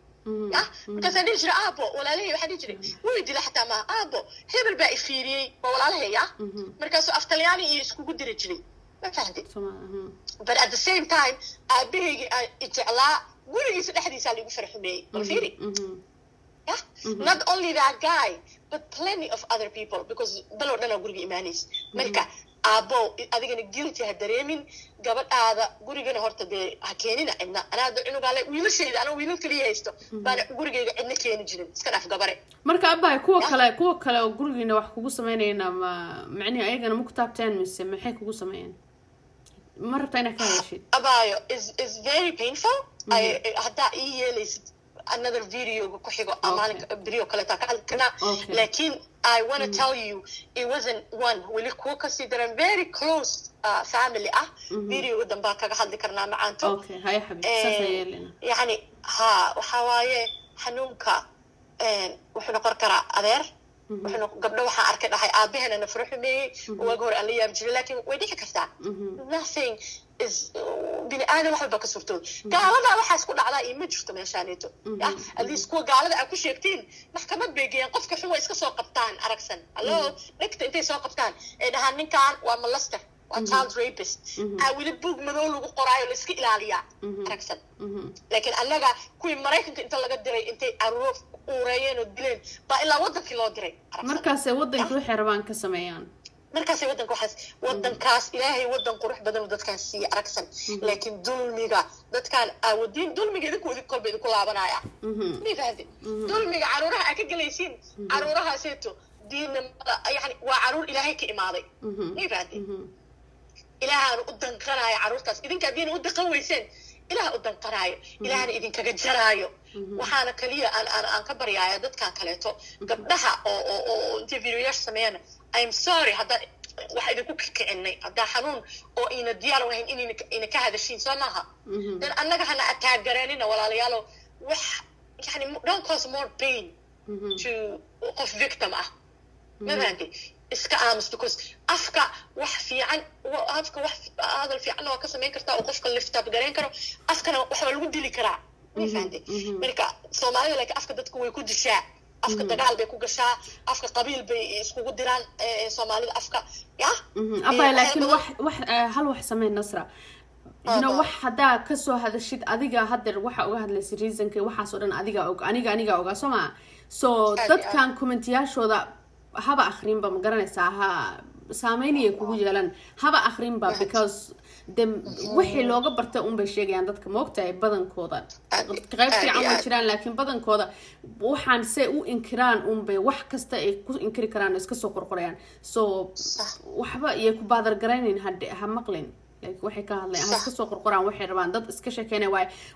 ya markaas aan jira aabo walaalay waxa jira way dila xataa ma aabo hebel baa ifiiriyay walaalay ya markaas aftalyaani iyo isku gudiri jiray ma fahanti but at the same time aabahaygi ijeclaa gurigiisa dhexdiisa lagu farxumeeyay bal fiiri yeah not only that guy but plenty of other people because balow dhana guriga iimaanays marka aabo adigana guilty ha dareemin gabadhaada gurigana horta dee ha keenina cidna anaada cunugaale wiilashayda ana wiilal kaliya haysto baan gurigayga cidna keeni jirin iska dhaaf gabare marka abaay kuwa kale oo gurigiina wax kugu sameynayna ma macni ayagana ma ku taabteen mise maxay kugu sameeyeen ma rabtaa inaad ka heshid abaayo is very painful hadda yeelaysid another video ku xigo amaalinka video kale ta kana laakiin I want to tell you it wasn't one wili ku kasi that I'm very close family video damba kaga hadli karnaa macaanto okay hay xabib saasayelina yani waxa waaye xanuunka wuxuu noqon karaa adeer wuxuu gabdho waxa arkay dhahay aabahana na farxumeeyay waa goor aan la yaab jiray laakiin way dhici kartaa nothing is bini aadam waxa ba ka surto gaalada waxa isku dhacdaa ima jirto meeshaaneeto at least kuwa gaalada ay ku sheegteen maxkamad bay geeyeen qofka xun way iska soo qabtaan aragsan allo dhigta intay soo qabtaan ee dhahan ninkan waa molester waa child rapist wili buug madow lagu qoraayo la iska ilaaliyaa aragsan laakiin annaga kuwii maraykanka inta laga diray intay aruuf uurayeen oo dileen baa ilaa wadankii loo diray markaas ay wadanka waxay rabaan ka sameeyaan markaas ay wadankaas ilaahay wadan qurux badan oo dadkan siiya aragsan laakiin dulmiga dadkan awoodin dulmiga idinku kolba idinku laabanaya nidaadi dulmiga caruuraha ay ka galaysiin caruuraha seeto diinamada yani waa caruur ilaahay ka imaaday nidaadi ilaahay u danqanaaya caruurtaas idinka diin u daqan weyseen ilaahay u danqanaaya ilaahana idinkaga jaraayo waxaana kaliya aan ka baryaaya dadkan kaleeto gabdhaha oo interview-yaasha sameeyana I'm sorry hadda waxa idinku kicinay hadda xanuun oo ina diyaar u ahayn inay ka hadashiin soo maaha dan annaga hana ataagareynina walaalayaalo wax yani don't cause more pain to of victim madadi iska aamus because afka wax fiican hadal fiican oo ka sameyn kartaa oo qofka lift up gareyn karo afkana waxa lagu dili karaa madadi marka Soomaalida like afka dadku way ku dishaa afka dagaal bay ku gashaa afka qabiil bay iskugu diraan Soomaalida afka abay laakiin wax sameyn nasra wax hada ka soo hadashid adiga hadar waxa uga hadlaysid reasonka waxa soo dhan adiga og aniga oga Soomaa so dadkan commentiyashooda haba akhrinba ma garanaysaa saameynaya kugu yeelan haba akhrinba because wixii looga bartay bay sheegayaan dadka moogtahay badankooda qayb fiican ma jiraan laakiin badankooda waxaan say u inkiraan bay wax kasta ay ku inkiri karaan iska soo qorqorayaan so waxba iyo ku baadar garaynin ha maqlin waxay ka hadlayaan iska soo qorqoraan waxay rabaan dad iska sheekeynay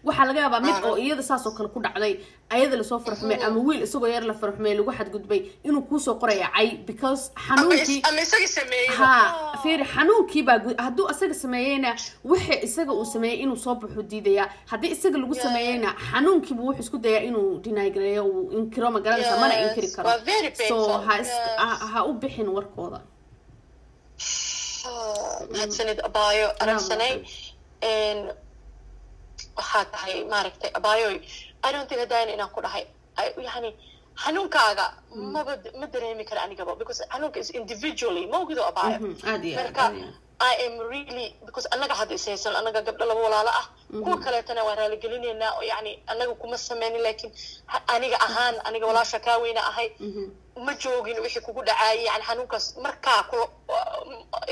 waxa laga yaabaa mid oo iyada saas oo kale ku dhacday ayada la soo farxmay ama wiil isagoo yar la farxmay lagu xadgudbay inuu ku soo qorayay because xanuunkii ama isaga sameeyay fiir xanuunkii baa haduu isaga sameeyayna waxa isaga uu sameeyay inuu soo baxo diidaya hadii isaga lagu sameeyayna xanuunkii buu wuxuu isku dayaa inuu deny gareeyo uu inkiro ma garanaysa mana inkiri karo so ha u bixin warkooda hadsanid abaayo aragsanay waxaa tahay maaragtay abaayo I don't think hadaan inaan ku dhahay yani xanuunkaaga ma dareemi kara anigaba because xanuunka is individually mawgido abaayo marka I am really because annaga hadda isaysan annaga gabdho laba walaalo kuwa kaleetana waa raaligelinaynaa oo yani annaga kuma sameynin laakiin aniga walaasha kaa weyna ahay ma joogin wixii kugu dhacaayay yani xanuunkaas markaa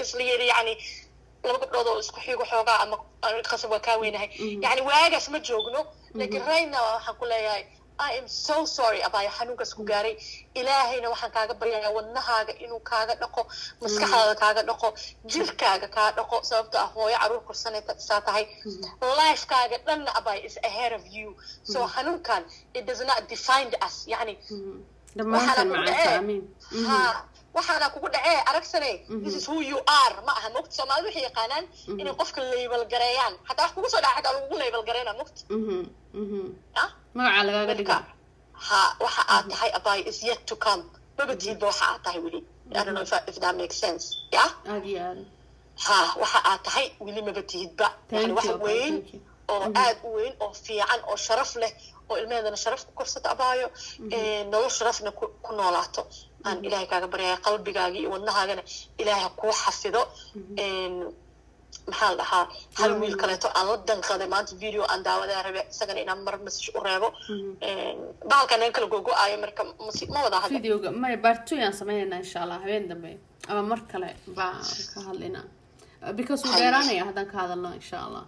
isla yiri yani laba gabdhood oo isku xigo xoogaa ama qasab waa kaa weynahay yani waagaas ma joogno laakiin rayna waxaan ku leeyahay I am so sorry abaayo xanuunkaas ku gaaray ilaahayna waxaan kaaga baryayaa wadnahaaga inuu kaaga dhaqo maskaxdaada kaaga dhaqo jirkaaga kaaga dhaqo sababtoo hooyo caruur korsanaysa tahay lifekaaga dhanna abaayo is ahead of you so xanuunkan it does not define us yani waxaana kugu dhacay aragsanay this is who you are ma aha moqt Soomaalidu waxay yaqaanaan inay qofka label gareeyaan hatta wax kugu soo dhacay hatta lagu label gareena moqt magaca laga dhigaa waxa aad tahay abay is yet to come babadiid waxa aad tahay wili I don't know if that makes sense waxa aad tahay wili mabadiid ba yani wax weyn oo aad u weyn oo fiican oo sharaf leh oo ilmaheedana sharaf ku korsata abaayo nolol sharafna ku noolaato aan ilaahay kaaga baryayaa qalbigaaga iyo wadnahaagana ilaahay ku xafido maxaa dhahaa hal wiil kaleeto aan la danqaday maanta video aan daawadaa rabe isagana inaan mar message u reebo baalkan aan kala gogo-aayo marka ma wada hadla videoga ma bartooyaan sameeynaa insha Allah habeen dambe ama mar kale baan ka hadlaynaa because we dheeraanaya haddaan ka hadalno insha Allah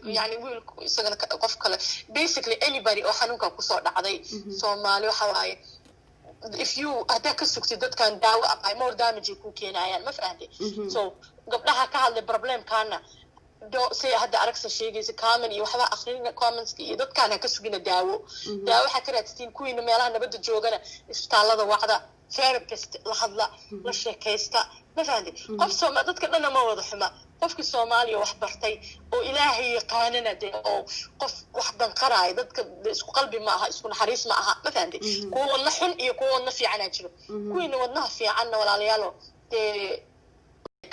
يعني ويل سجن قف كله basically anybody أو حنوكا كسر دعدي Somali وحواي if you هذاك السكتي ده كان داو أبغى more damage يكون كينا يعني ما فهمتي so قبلها كهذا البروبلم كان دو سي هذا أركس الشيء جيز كامل يوحوا آخرين comments كي ده كان هكسجنا داو حكرت تين كوين ميلها نبدو جوجنا استعلا ذا واحدة therapist la hadla la sheekaysta ma fahanti qof Soomaali dadka dhan ma wada xuma qofkii Soomaaliya wax bartay oo Ilaahay yaqaanana de oo qof wax dan qaraay dadka isku qalbi ma aha isku naxariis ma aha ma fahanti kuwa wadna xun iyo kuwa wadna fiican jiro kuwiina wadnaha fiicanna walaalayaalo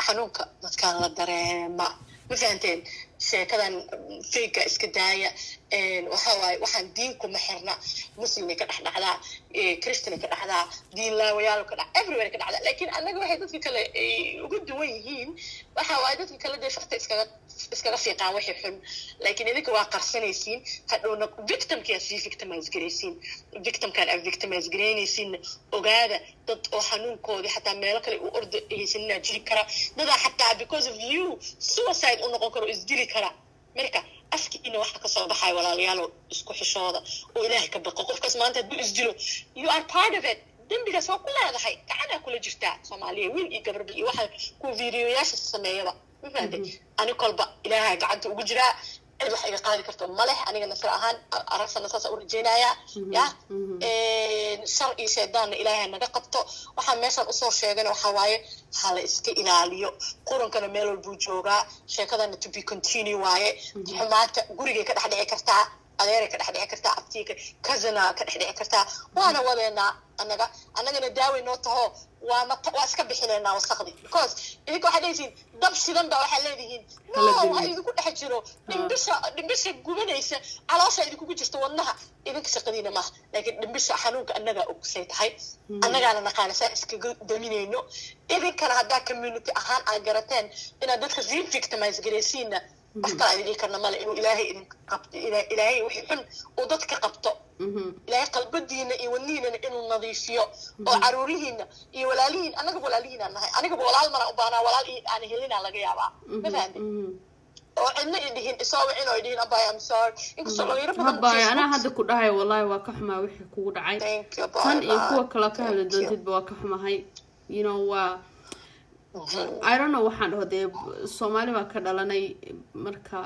xanuunka dadkaan la dareema ma fahanteen sheekadan fake iska daaya waxa waay waxaan diinku ma xirna muslimka ka dhaxdhacdaa Christian ka dhaxdaa diin laawayaal ka dhax everywhere ka dhaxdaa laakiin anaga waxay dadka kale ugu duwan yihiin waxa waay dadka kale deefta iskaga fiiqaan wixii xun laakiin idinka waa qarsanaysiin hadhowna victimkiya si victimize gareysiin victimkan ay victimize gareynaysiin ogaada dad oo xanuunkooda xataa meelo kale u ordo haysanina jiri kara dad xataa because of you suicide u noqon karo isdili kara marka askiina waxa ka soo baxay walaalayaal isku xishooda oo Ilaahay ka baqo qofkaas maanta haduu isdilo you are part of it dambiga soo ku leedahay gacana kula jirtaa Soomaaliya wiil iyo gabar iyo waxa ku videoyaasha sameeyaba ani kolba Ilaahay gacanta ugu jiraa cid wax iga qaadi karto ma leh aniga nasra ahaan aragsan saas u rajeenaya ya shar iyo sheedaan Ilaahay naga qabto waxa meeshan u soo sheegana waxa waaye hala iska ilaaliyo qurankana meel walba joogaa sheekadana to be continue waaye xumaata guriga ka dhaxdhici kartaa adeer ka dhaxdhici kartaa abtiga kazana ka dhaxdhici kartaa waana wadeena anagana daaway noo taho waa iska bixinayna wasaqdi because idinku waxa dhaysiin dab shidan baa waxa leedihiin no waxa idinku dhex jiro dhimbisha gubanaysa caloosha idinku jirto wadnaha idinka shaqadiina ma laakiin dhimbisha xanuunka anaga og say tahay anagana naqaanaysa iska daminayno idinkana hadda community ahaan aan garateen ina dadka victimize gareysiina waxta idin karna male inuu Ilaahay idin qabto Ilaahay wixii xun oo dadka qabto Ilaahay qalbadiina iyo wadniina inuu nadiifiyo oo caruurihiina iyo walaalihiin anaga walaal mana u baana walaal aan helina laga yaabaa ma fahanti oo cidna idhiin isoo inoo idhiin abay am sorry inkastoo laga yiraahdo abay ana hadda ku dhahay wallahi waa ka xumaa wixii kugu dhacay tan iyo kuwa kale ka hadla doontidba waa ka xumahay you know I don't know waxaan dhahdee Soomaali waa ka dhalanay marka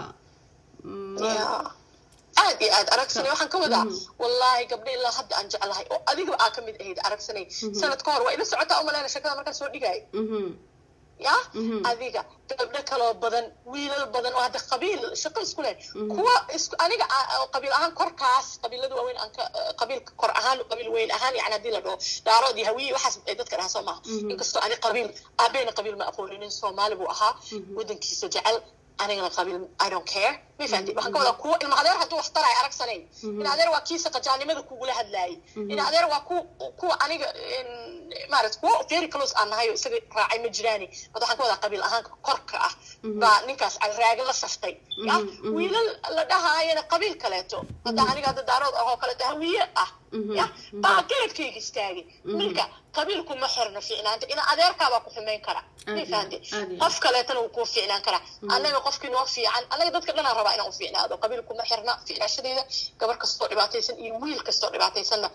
aad aragsanay waxaan ka wadaa wallahi gabdho ilaa hadda aan jeclahay oo adiga ka mid ahayd aragsanay sanad ka hor waa ila socotaa oo maleena shaqada markaan soo dhigay ya adiga gabdho kale badan wiilal badan oo hadda qabiil shaqo isku leh kuwa aniga qabiil ahaan korkaas qabiiladu waaweyn aan qabiilka kor ahaan qabiil weyn ahaan yani hadii la dhaho daaroodii hawiye waxaas ay dadka dhaha Soomaa inkastoo ani qabiil abeena qabiil ma aqoonin Soomaali buu ahaa wadankiisa jecel aniga qabiil I don't care ma fahanti waxaan ka wada kuwa ilma adeer haduu wax taray aragsanay in adeer waa kiisa qajaanimada kugu la hadlaayay in adeer waa kuwa aniga maarat kuwa very close aan nahay isaga raacay ma jiraani waxaan ka wada qabiil ahaan korka ah ba ninkaas ay raaga la saftay ya wiilal la dhahaayana qabiil kaleeto hada aniga hada daarood oo kale hawiye ah ya ba geedkayga istaagay milka qabiilku ma xirna fiicnaanta in adeerka ba ku xumeyn kara ma fahanti qof kaleetana uu ku fiicnaan kara anaga qofkii noo fiican anaga dadka dhan raba inaan u fiicnaado qabiilku ma xirna fiicnaashadeeda gabar kastoo dhibaataysan iyo wiil kastoo dhibaataysanna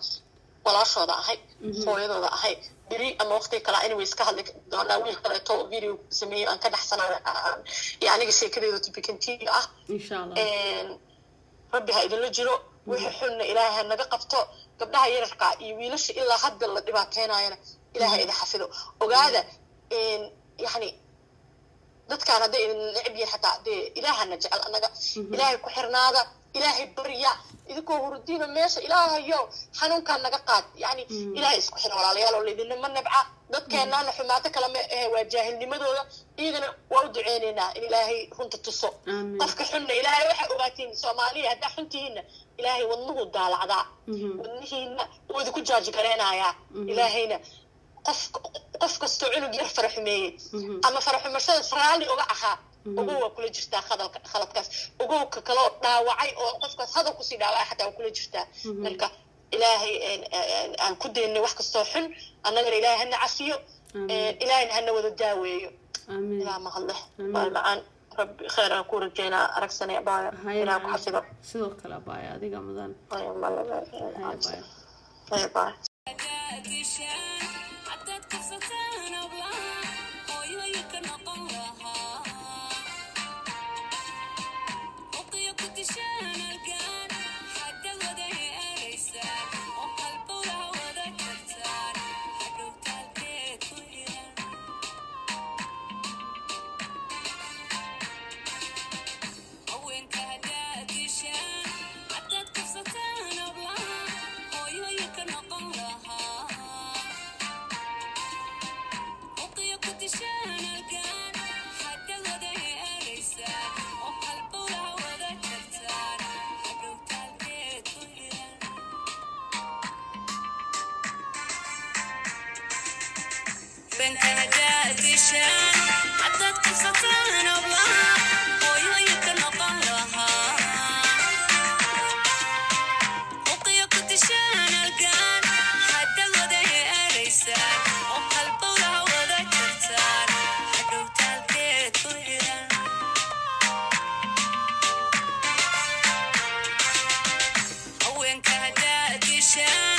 walaashooda ahay hooyadooda ahay biri ama waqti kala inay iska hadli doonaa wiil kale to video sameeyo aan ka dhaxsanaa yaaniga sheekadeedu to be continue ah insha Allah rabbi ha idin la jiro wixii xunna Ilaahay naga qabto gabdhaha yararka iyo wiilasha ilaa hadda la dhibaateynayana Ilaahay idin xafido ogaada yani dadkaan hadday necab yihiin xataa dee ilaahana jecel anaga Ilaahay ku xirnaada Ilaahay barya idinkoo hurdiina meesha Ilaahayo xanuunkaan naga qaad yani Ilaahay isku xir walaalayaal oo leedina ma nabca dadkeenana xumaato kala ma waa jaahilnimadooda iyagana waa u duceynaynaa in Ilaahay runta tuso qofka xunna Ilaahay waxa ogaatiin Soomaaliya hadda xuntiina Ilaahay wadnuhu daalacdaa wadnihiina uu idinku jaaji gareenayaa Ilaahayna qof kasto cunug yar faraxmeeyay ama faraxmashada faraali uga ahaa ugu waa kula jirtaa khaladkaas ugu ka kala dhaawacay oo qofkaas hada ku sii dhaawacay xataa kula jirtaa marka Ilaahay aan ku deynay wax kasto xun annaga Ilaahay hana cafiyo Ilaahay hana wada daaweeyo amiin ila ma qallah baan rabbi khayr aan ku rajayna aragsanay baaya ilaa ku xafido sidoo kale baaya adiga mudan baaya Shine.